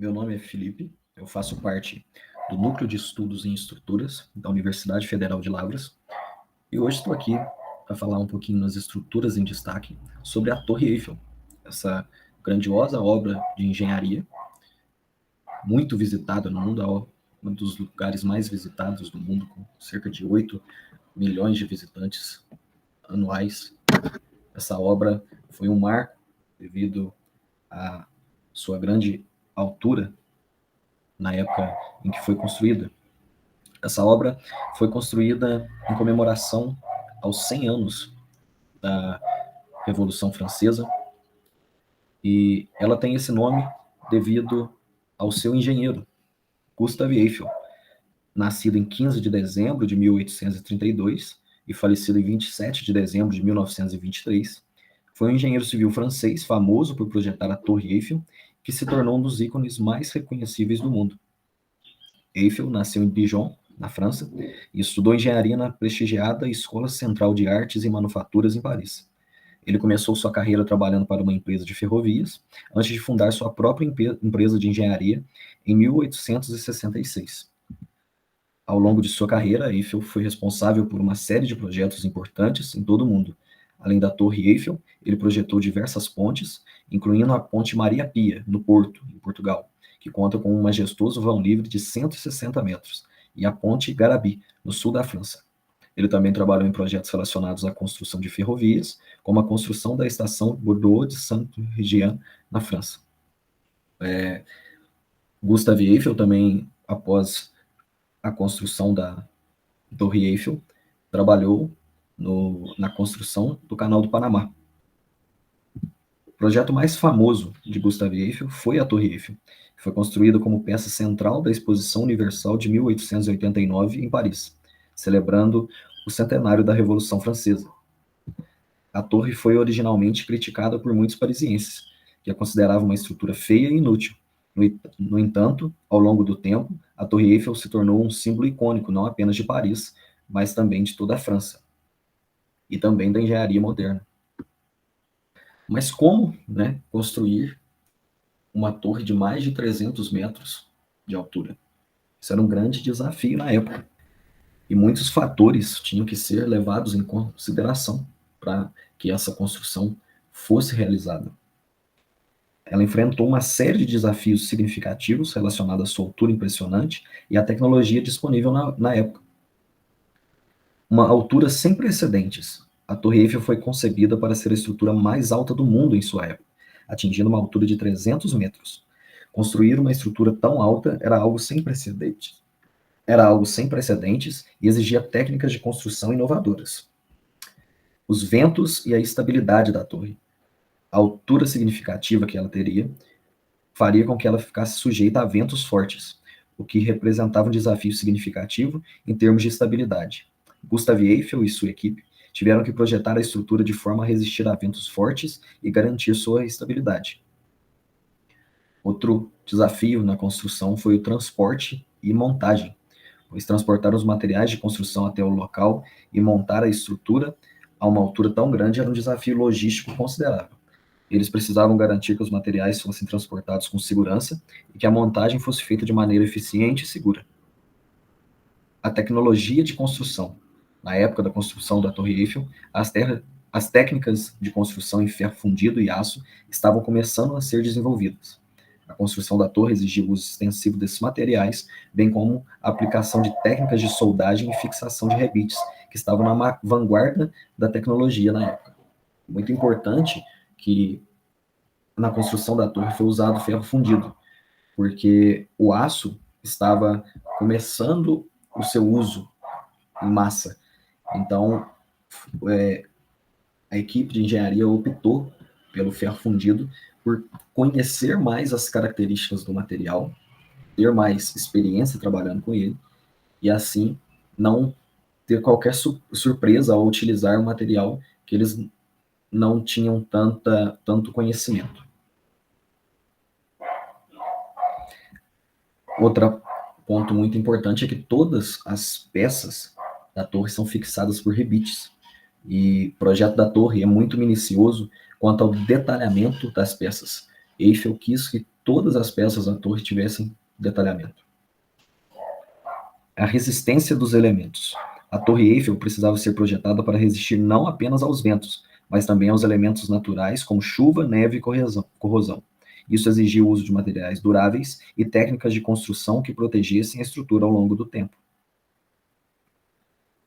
Meu nome é Felipe, eu faço parte do Núcleo de Estudos em Estruturas da Universidade Federal de Lavras e hoje estou aqui para falar um pouquinho das estruturas em destaque sobre a Torre Eiffel, essa grandiosa obra de engenharia, muito visitada no mundo, um dos lugares mais visitados do mundo, com cerca de 8 milhões de visitantes anuais. Essa obra foi um marco devido à sua grande altura na época em que foi construída. Essa obra foi construída em comemoração aos 100 anos da Revolução Francesa e ela tem esse nome devido ao seu engenheiro, Gustave Eiffel, nascido em 15 de dezembro de 1832 e falecido em 27 de dezembro de 1923. Foi um engenheiro civil francês famoso por projetar a Torre Eiffel, que se tornou um dos ícones mais reconhecíveis do mundo. Eiffel nasceu em Dijon, na França, e estudou engenharia na prestigiada Escola Central de Artes e Manufaturas em Paris. Ele começou sua carreira trabalhando para uma empresa de ferrovias, antes de fundar sua própria empresa de engenharia em 1866. Ao longo de sua carreira, Eiffel foi responsável por uma série de projetos importantes em todo o mundo. Além da Torre Eiffel, ele projetou diversas pontes, incluindo a Ponte Maria Pia, no Porto, em Portugal, que conta com um majestoso vão livre de 160 metros, e a Ponte Garabi, no sul da França. Ele também trabalhou em projetos relacionados à construção de ferrovias, como a construção da estação Bordeaux de Saint-Régian, na França. Gustave Eiffel também, após a construção da Torre Eiffel, trabalhou na construção do Canal do Panamá. O projeto mais famoso de Gustave Eiffel foi a Torre Eiffel, que foi construída como peça central da Exposição Universal de 1889 em Paris, celebrando o centenário da Revolução Francesa. A torre foi originalmente criticada por muitos parisienses, que a consideravam uma estrutura feia e inútil. No entanto, ao longo do tempo, a Torre Eiffel se tornou um símbolo icônico não apenas de Paris, mas também de toda a França, e também da engenharia moderna. Mas como, construir uma torre de mais de 300 metros de altura? Isso era um grande desafio na época, e muitos fatores tinham que ser levados em consideração para que essa construção fosse realizada. Ela enfrentou uma série de desafios significativos relacionados à sua altura impressionante e à tecnologia disponível na época. Uma altura sem precedentes. A Torre Eiffel foi concebida para ser a estrutura mais alta do mundo em sua época, atingindo uma altura de 300 metros. Construir uma estrutura tão alta era algo sem precedentes. E exigia técnicas de construção inovadoras. Os ventos e a estabilidade da torre. A altura significativa que ela teria faria com que ela ficasse sujeita a ventos fortes, o que representava um desafio significativo em termos de estabilidade. Gustave Eiffel e sua equipe tiveram que projetar a estrutura de forma a resistir a ventos fortes e garantir sua estabilidade. Outro desafio na construção foi o transporte e montagem, pois transportar os materiais de construção até o local e montar a estrutura a uma altura tão grande era um desafio logístico considerável. Eles precisavam garantir que os materiais fossem transportados com segurança e que a montagem fosse feita de maneira eficiente e segura. A tecnologia de construção. Na época da construção da Torre Eiffel, as técnicas de construção em ferro fundido e aço estavam começando a ser desenvolvidas. A construção da torre exigia o uso extensivo desses materiais, bem como a aplicação de técnicas de soldagem e fixação de rebites, que estavam na vanguarda da tecnologia na época. Muito importante que na construção da torre foi usado ferro fundido, porque o aço estava começando o seu uso em massa. Então, a equipe de engenharia optou pelo ferro fundido por conhecer mais as características do material, ter mais experiência trabalhando com ele, e assim não ter qualquer surpresa ao utilizar um material que eles não tinham tanto conhecimento. Outro ponto muito importante é que todas as peças da torre são fixadas por rebites. E o projeto da torre é muito minucioso quanto ao detalhamento das peças. Eiffel quis que todas as peças da torre tivessem detalhamento. A resistência dos elementos. A Torre Eiffel precisava ser projetada para resistir não apenas aos ventos, mas também aos elementos naturais como chuva, neve e corrosão. Isso exigia o uso de materiais duráveis e técnicas de construção que protegessem a estrutura ao longo do tempo.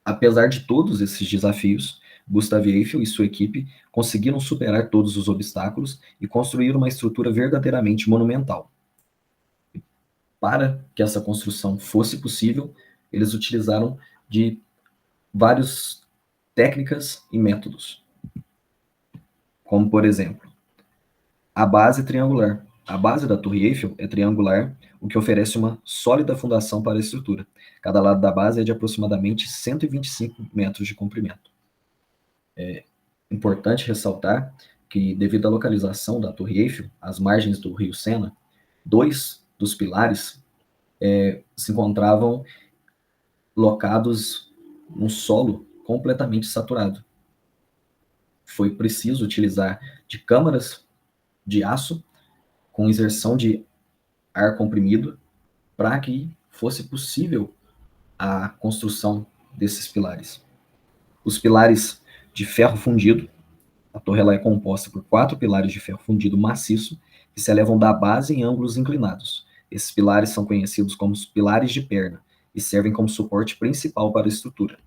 Apesar de todos esses desafios, Gustav Eiffel e sua equipe conseguiram superar todos os obstáculos e construir uma estrutura verdadeiramente monumental. Para que essa construção fosse possível, eles utilizaram de várias técnicas e métodos, como, por exemplo, a base triangular. A base da Torre Eiffel é triangular, o que oferece uma sólida fundação para a estrutura. Cada lado da base é de aproximadamente 125 metros de comprimento. É importante ressaltar que, devido à localização da Torre Eiffel, às margens do rio Sena, 2 dos pilares se encontravam locados num solo completamente saturado. Foi preciso utilizar de câmaras de aço com inserção de ar comprimido para que fosse possível a construção desses pilares. Os pilares de ferro fundido, a torre ela é composta por 4 pilares de ferro fundido maciço que se elevam da base em ângulos inclinados. Esses pilares são conhecidos como os pilares de perna e servem como suporte principal para a estrutura.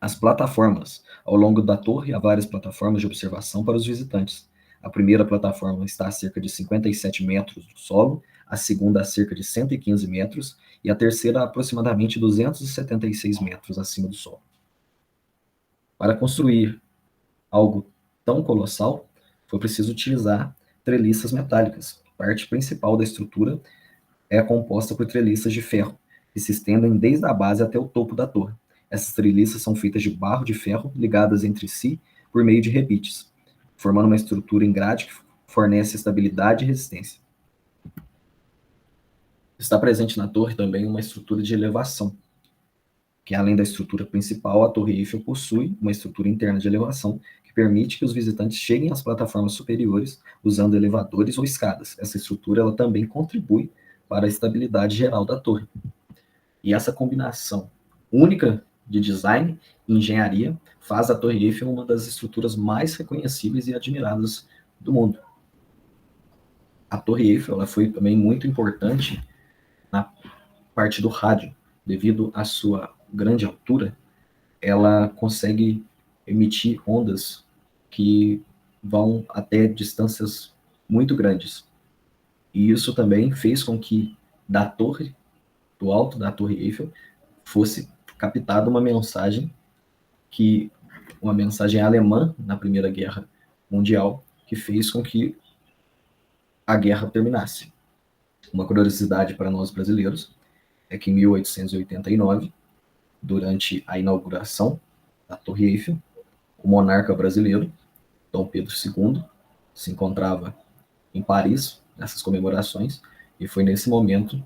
As plataformas. Ao longo da torre há várias plataformas de observação para os visitantes. A primeira plataforma está a cerca de 57 metros do solo, a segunda a cerca de 115 metros e a terceira a aproximadamente 276 metros acima do solo. Para construir algo tão colossal, foi preciso utilizar treliças metálicas. A parte principal da estrutura é composta por treliças de ferro, que se estendem desde a base até o topo da torre. Essas treliças são feitas de barro de ferro ligadas entre si por meio de rebites, formando uma estrutura em grade que fornece estabilidade e resistência. Está presente na torre também uma estrutura de elevação, que além da estrutura principal, a Torre Eiffel possui uma estrutura interna de elevação que permite que os visitantes cheguem às plataformas superiores usando elevadores ou escadas. Essa estrutura ela também contribui para a estabilidade geral da torre. E essa combinação única de design e engenharia faz a Torre Eiffel uma das estruturas mais reconhecíveis e admiradas do mundo. A Torre Eiffel ela foi também muito importante na parte do rádio, devido à sua grande altura, ela consegue emitir ondas que vão até distâncias muito grandes. E isso também fez com que da torre, do alto da Torre Eiffel, fosse captada uma mensagem alemã na Primeira Guerra Mundial, que fez com que a guerra terminasse. Uma curiosidade para nós brasileiros é que em 1889, durante a inauguração da Torre Eiffel, o monarca brasileiro, Dom Pedro II, se encontrava em Paris, nessas comemorações, e foi nesse momento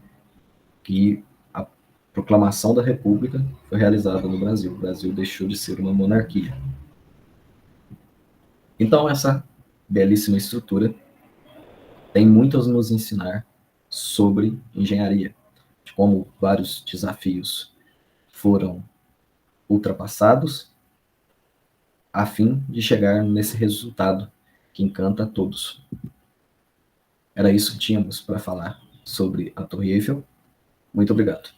que a proclamação da República foi realizada no Brasil. O Brasil deixou de ser uma monarquia. Então, essa belíssima estrutura tem muito a nos ensinar sobre engenharia, de como vários desafios foram ultrapassados a fim de chegar nesse resultado que encanta a todos. Era isso que tínhamos para falar sobre a Torre Eiffel. Muito obrigado.